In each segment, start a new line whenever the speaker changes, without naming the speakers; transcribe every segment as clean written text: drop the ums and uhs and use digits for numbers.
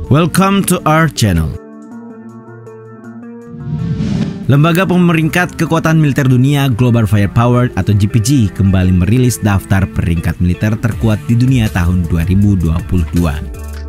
Welcome to our channel. Lembaga pemeringkat kekuatan militer dunia Global Firepower atau GPG kembali merilis daftar peringkat militer terkuat di dunia tahun 2022.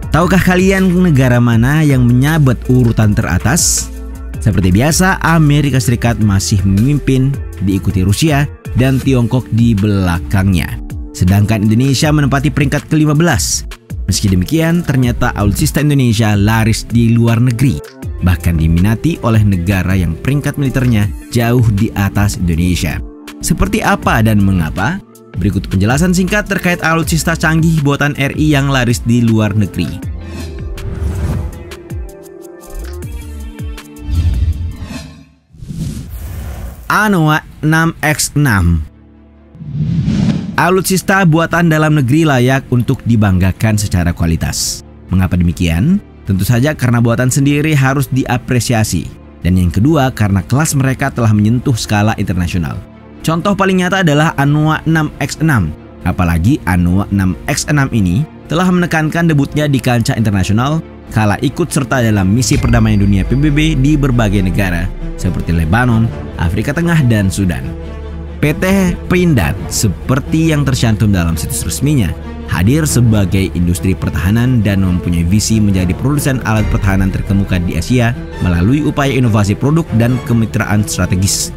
Tahukah kalian negara mana yang menyabet urutan teratas? Seperti biasa, Amerika Serikat masih memimpin, diikuti Rusia dan Tiongkok di belakangnya. Sedangkan Indonesia menempati peringkat ke-15. Meski demikian, ternyata alutsista Indonesia laris di luar negeri, bahkan diminati oleh negara yang peringkat militernya jauh di atas Indonesia. Seperti apa dan mengapa? Berikut penjelasan singkat terkait alutsista canggih buatan RI yang laris di luar negeri. Anoa 6X6. Alutsista buatan dalam negeri layak untuk dibanggakan secara kualitas. Mengapa demikian? Tentu saja karena buatan sendiri harus diapresiasi. Dan yang kedua karena kelas mereka telah menyentuh skala internasional. Contoh paling nyata adalah Anoa 6X6. Apalagi Anoa 6X6 ini telah menekankan debutnya di kancah internasional kala ikut serta dalam misi perdamaian dunia PBB di berbagai negara seperti Lebanon, Afrika Tengah, dan Sudan. PT Pindad, seperti yang tercantum dalam situs resminya, hadir sebagai industri pertahanan dan mempunyai visi menjadi produsen alat pertahanan terkemuka di Asia melalui upaya inovasi produk dan kemitraan strategis.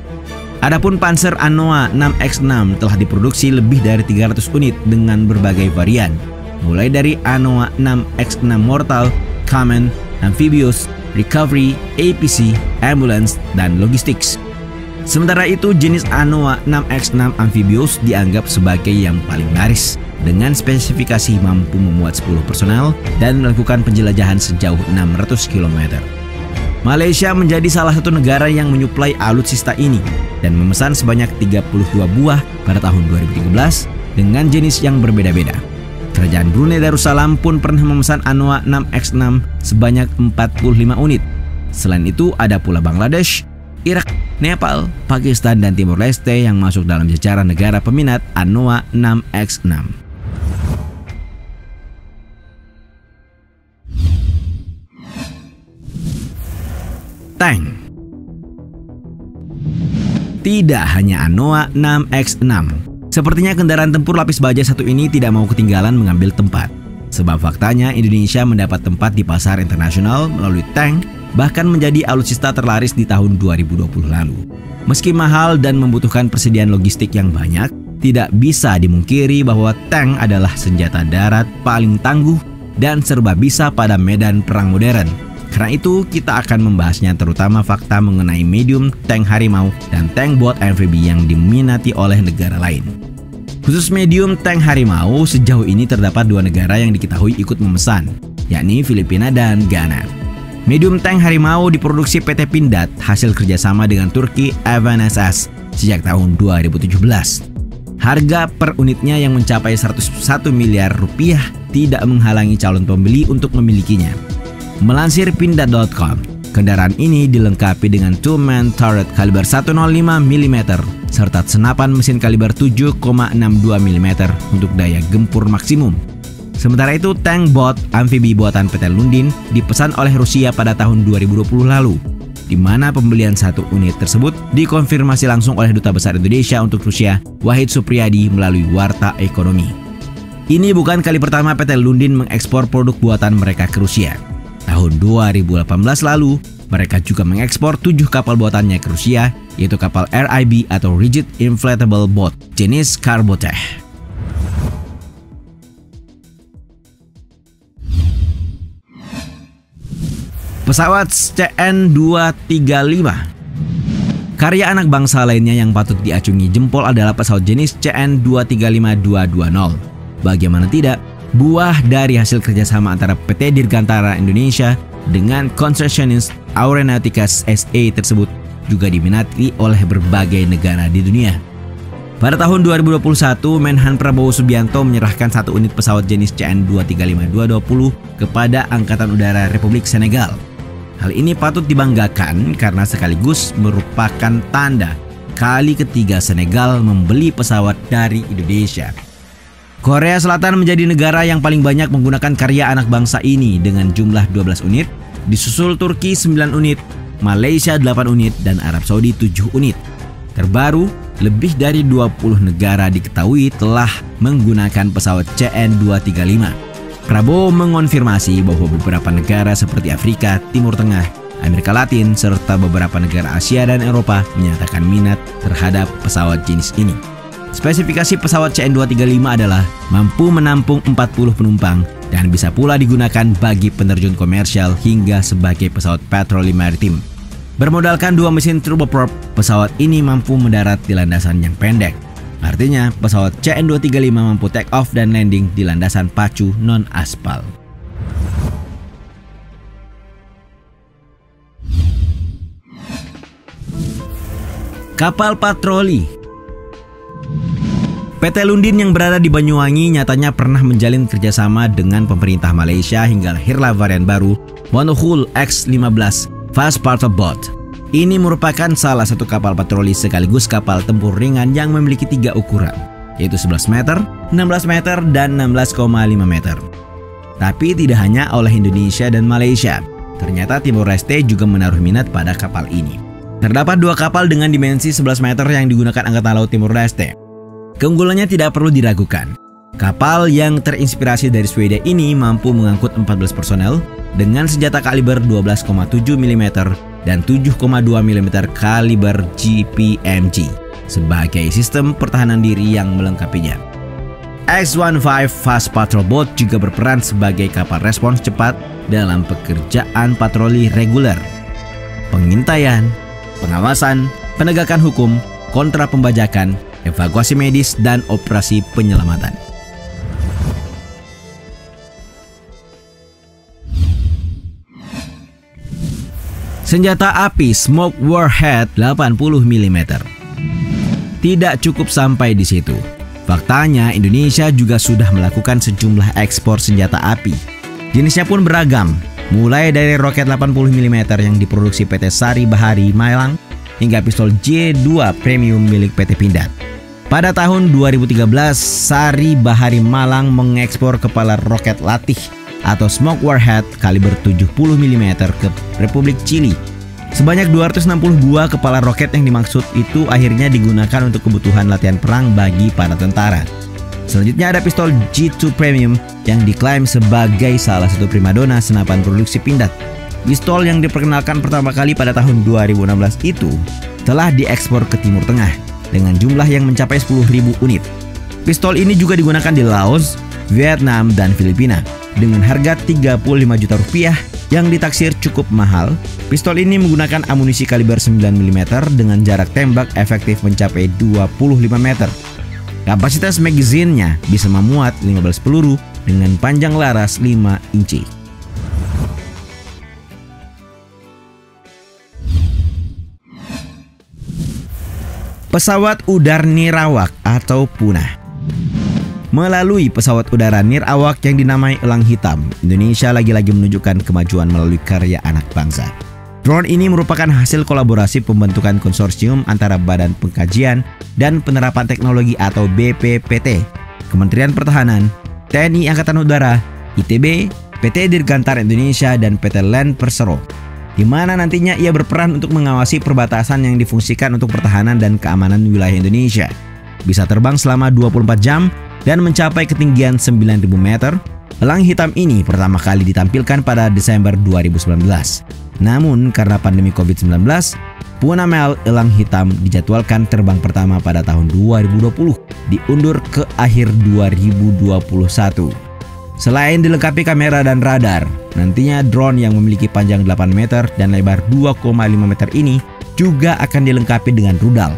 Adapun Panzer Anoa 6X6 telah diproduksi lebih dari 300 unit dengan berbagai varian, mulai dari Anoa 6X6 Mortal, Command, Amphibious, Recovery, APC, Ambulance, dan Logistics. Sementara itu, jenis Anoa 6X6 Amphibious dianggap sebagai yang paling laris, dengan spesifikasi mampu memuat 10 personel dan melakukan penjelajahan sejauh 600 km. Malaysia menjadi salah satu negara yang menyuplai alutsista ini dan memesan sebanyak 32 buah pada tahun 2013 dengan jenis yang berbeda-beda. Kerajaan Brunei Darussalam pun pernah memesan Anoa 6X6 sebanyak 45 unit. Selain itu, ada pula Bangladesh, Irak, Nepal, Pakistan, dan Timor Leste yang masuk dalam jajaran negara peminat Anoa 6X6. Tank. Tidak hanya Anoa 6X6. Sepertinya kendaraan tempur lapis baja satu ini tidak mau ketinggalan mengambil tempat. Sebab faktanya Indonesia mendapat tempat di pasar internasional melalui tank, bahkan menjadi alutsista terlaris di tahun 2020 lalu. Meski mahal dan membutuhkan persediaan logistik yang banyak, tidak bisa dimungkiri bahwa tank adalah senjata darat paling tangguh dan serba bisa pada medan perang modern. Karena itu, kita akan membahasnya terutama fakta mengenai medium tank Harimau dan tank bot amfibi yang diminati oleh negara lain. Khusus medium tank Harimau, sejauh ini terdapat dua negara yang diketahui ikut memesan, yakni Filipina dan Ghana. Medium tank Harimau diproduksi PT Pindad hasil kerjasama dengan Turki Avanesas sejak tahun 2017. Harga per unitnya yang mencapai 101 miliar rupiah tidak menghalangi calon pembeli untuk memilikinya. Melansir Pindad.com, kendaraan ini dilengkapi dengan two-man turret kaliber 105 mm serta senapan mesin kaliber 7,62 mm untuk daya gempur maksimum. Sementara itu, tank bot amfibi buatan PT Lundin dipesan oleh Rusia pada tahun 2020 lalu, di mana pembelian satu unit tersebut dikonfirmasi langsung oleh Duta Besar Indonesia untuk Rusia, Wahid Supriyadi, melalui Warta Ekonomi. Ini bukan kali pertama PT Lundin mengekspor produk buatan mereka ke Rusia. Tahun 2018 lalu, mereka juga mengekspor 7 kapal buatannya ke Rusia, yaitu kapal RIB atau Rigid Inflatable Boat jenis Karboteh. Pesawat CN-235. Karya anak bangsa lainnya yang patut diacungi jempol adalah pesawat jenis CN-235-220. Bagaimana tidak, buah dari hasil kerjasama antara PT Dirgantara Indonesia dengan konsesionis Aeronautica SA tersebut juga diminati oleh berbagai negara di dunia. Pada tahun 2021, Menhan Prabowo Subianto menyerahkan satu unit pesawat jenis CN-235-220 kepada Angkatan Udara Republik Senegal. Hal ini patut dibanggakan karena sekaligus merupakan tanda kali ketiga Senegal membeli pesawat dari Indonesia. Korea Selatan menjadi negara yang paling banyak menggunakan karya anak bangsa ini dengan jumlah 12 unit, disusul Turki 9 unit, Malaysia 8 unit, dan Arab Saudi 7 unit. Terbaru, lebih dari 20 negara diketahui telah menggunakan pesawat CN-235. Prabowo mengonfirmasi bahwa beberapa negara seperti Afrika, Timur Tengah, Amerika Latin, serta beberapa negara Asia dan Eropa menyatakan minat terhadap pesawat jenis ini. Spesifikasi pesawat CN-235 adalah mampu menampung 40 penumpang dan bisa pula digunakan bagi penerjun komersial hingga sebagai pesawat patroli maritim. Bermodalkan 2 mesin turboprop, pesawat ini mampu mendarat di landasan yang pendek. Artinya, pesawat CN-235 mampu take off dan landing di landasan pacu non-aspal. Kapal patroli. PT Lundin yang berada di Banyuwangi nyatanya pernah menjalin kerjasama dengan pemerintah Malaysia hingga lahirlah varian baru Monohull X-15 Fast Patrol Boat. Ini merupakan salah satu kapal patroli sekaligus kapal tempur ringan yang memiliki 3 ukuran, yaitu 11 meter, 16 meter, dan 16,5 meter. Tapi tidak hanya oleh Indonesia dan Malaysia, ternyata Timor Leste juga menaruh minat pada kapal ini. Terdapat 2 kapal dengan dimensi 11 meter yang digunakan Angkatan Laut Timor Leste. Keunggulannya tidak perlu diragukan. Kapal yang terinspirasi dari Swedia ini mampu mengangkut 14 personel dengan senjata kaliber 12,7 mm dan 7,2 mm kaliber GPMG sebagai sistem pertahanan diri yang melengkapinya. X-15 Fast Patrol Boat juga berperan sebagai kapal respons cepat dalam pekerjaan patroli reguler, pengintaian, pengawasan, penegakan hukum, kontra pembajakan, evakuasi medis, dan operasi penyelamatan. Senjata api Smoke Warhead 80 mm. Tidak cukup sampai di situ. Faktanya Indonesia juga sudah melakukan sejumlah ekspor senjata api. Jenisnya pun beragam, mulai dari roket 80 mm yang diproduksi PT Sari Bahari Malang hingga pistol J2 Premium milik PT Pindad. Pada tahun 2013, Sari Bahari Malang mengekspor kepala roket latih atau Smoke Warhead kaliber 70 mm ke Republik Chili. Sebanyak 260 buah kepala roket yang dimaksud itu akhirnya digunakan untuk kebutuhan latihan perang bagi para tentara. Selanjutnya ada pistol G2 Premium yang diklaim sebagai salah satu primadona senapan produksi Pindad. Pistol yang diperkenalkan pertama kali pada tahun 2016 itu telah diekspor ke Timur Tengah dengan jumlah yang mencapai 10.000 unit. Pistol ini juga digunakan di Laos, Vietnam, dan Filipina. Dengan harga 35 juta rupiah yang ditaksir cukup mahal, pistol ini menggunakan amunisi kaliber 9 mm dengan jarak tembak efektif mencapai 25 meter. Kapasitas magazinnya bisa memuat 15 peluru dengan panjang laras 5 inci. Pesawat udara nirawak atau punah. Melalui pesawat udara nirawak yang dinamai Elang Hitam, Indonesia lagi-lagi menunjukkan kemajuan melalui karya anak bangsa. Drone ini merupakan hasil kolaborasi pembentukan konsorsium antara Badan Pengkajian dan Penerapan Teknologi atau BPPT, Kementerian Pertahanan, TNI Angkatan Udara, ITB, PT Dirgantara Indonesia, dan PT Land Persero, di mana nantinya ia berperan untuk mengawasi perbatasan yang difungsikan untuk pertahanan dan keamanan wilayah Indonesia. Bisa terbang selama 24 jam dan mencapai ketinggian 9.000 meter. Elang hitam ini pertama kali ditampilkan pada Desember 2019. Namun karena pandemi COVID-19, Punamel Elang Hitam dijadwalkan terbang pertama pada tahun 2020, diundur ke akhir 2021. Selain dilengkapi kamera dan radar, nantinya drone yang memiliki panjang 8 meter dan lebar 2,5 meter ini juga akan dilengkapi dengan rudal.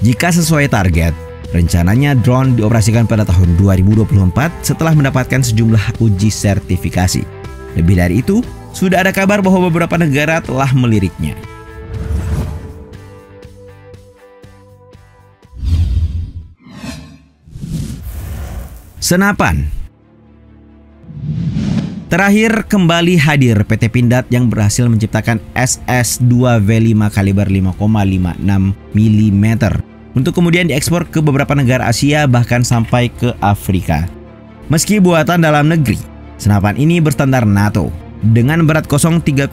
Jika sesuai target, rencananya drone dioperasikan pada tahun 2024 setelah mendapatkan sejumlah uji sertifikasi. Lebih dari itu, sudah ada kabar bahwa beberapa negara telah meliriknya. Senapan. Terakhir kembali hadir PT Pindad yang berhasil menciptakan SS2V5 kaliber 5,56 mm untuk kemudian diekspor ke beberapa negara Asia bahkan sampai ke Afrika. Meski buatan dalam negeri, senapan ini berstandar NATO dengan berat kosong 3,35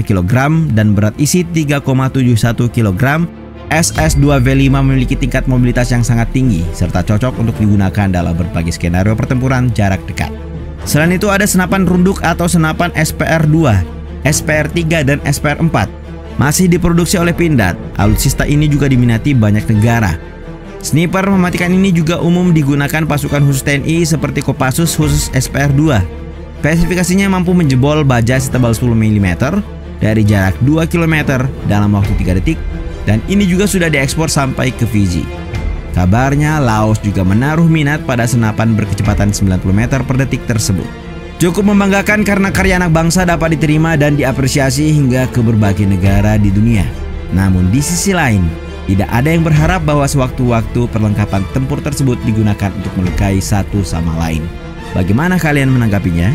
kg dan berat isi 3,71 kg. SS-2V5 memiliki tingkat mobilitas yang sangat tinggi serta cocok untuk digunakan dalam berbagai skenario pertempuran jarak dekat. Selain itu ada senapan runduk atau senapan SPR-2, SPR-3 dan SPR-4. Masih diproduksi oleh Pindad, alutsista ini juga diminati banyak negara. Sniper mematikan ini juga umum digunakan pasukan khusus TNI seperti Kopassus khusus SPR-2. Spesifikasinya mampu menjebol baja setebal 10 mm dari jarak 2 km dalam waktu 3 detik. Dan ini juga sudah diekspor sampai ke Fiji. Kabarnya Laos juga menaruh minat pada senapan berkecepatan 90 meter per detik tersebut. Cukup membanggakan karena karya anak bangsa dapat diterima dan diapresiasi hingga ke berbagai negara di dunia. Namun di sisi lain, tidak ada yang berharap bahwa sewaktu-waktu perlengkapan tempur tersebut digunakan untuk melukai satu sama lain. Bagaimana kalian menanggapinya?